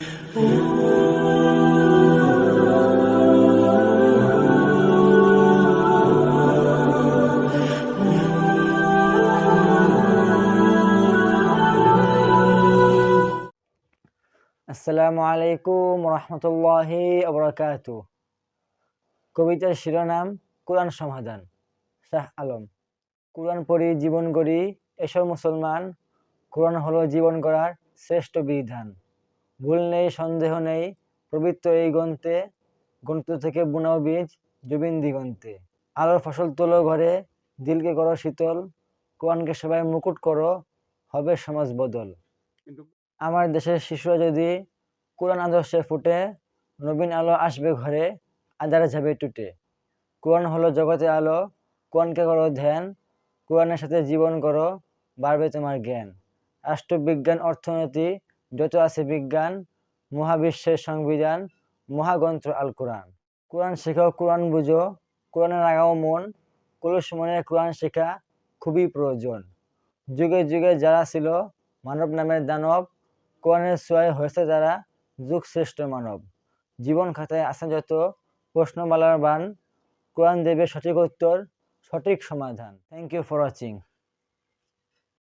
আসসালামু আলাইকুম রহমতুল্লাহি ওয়া কবিতার শিরোনাম কোরআন সমাধান। শাহ আলম। কোরআন পড়ি জীবন গড়ি, এসব মুসলমান, কোরআন হলো জীবন গড়ার শ্রেষ্ঠ বিধান। ভুল নেই সন্দেহ নেই, পবিত্র এই গ্রন্থে, গ্রন্থ থেকে বুনাও বীজ জবিন দিগন্তে। আলোর ফসল তোলো ঘরে, দিলকে করো শীতল, কোরআনকে সবাই মুকুট করো, হবে সমাজ বদল। আমার দেশের শিশুরা যদি কোরআন আদর্শে ফুটে, নবীন আলো আসবে ঘরে, আঁধার যাবে টুটে। কোরআন হলো জগতে আলো, কোরআনকে করো ধ্যান, কোরআনের সাথে জীবন করো, বাড়বে তোমার জ্ঞান। রাষ্ট্রবিজ্ঞান অর্থনীতি যত আছে বিজ্ঞান, মহাবিশ্বের সংবিধান, মহাগ্রন্থ আল কোরআন। কোরআন শেখো কোরআন বুঝো, কোরআনের আগাও মন, কলুষ মনে কোরআন শেখা খুবই প্রয়োজন। যুগে যুগে যারা ছিল মানব নামের দানব, কোরআনের ছোঁয়ায় হয়েছে তারা যুগ শ্রেষ্ঠ মানব। জীবন খাতায় আছে যত প্রশ্নমালার বান, কোরআন দেবে সঠিক উত্তর, সঠিক সমাধান। Thank you for watching.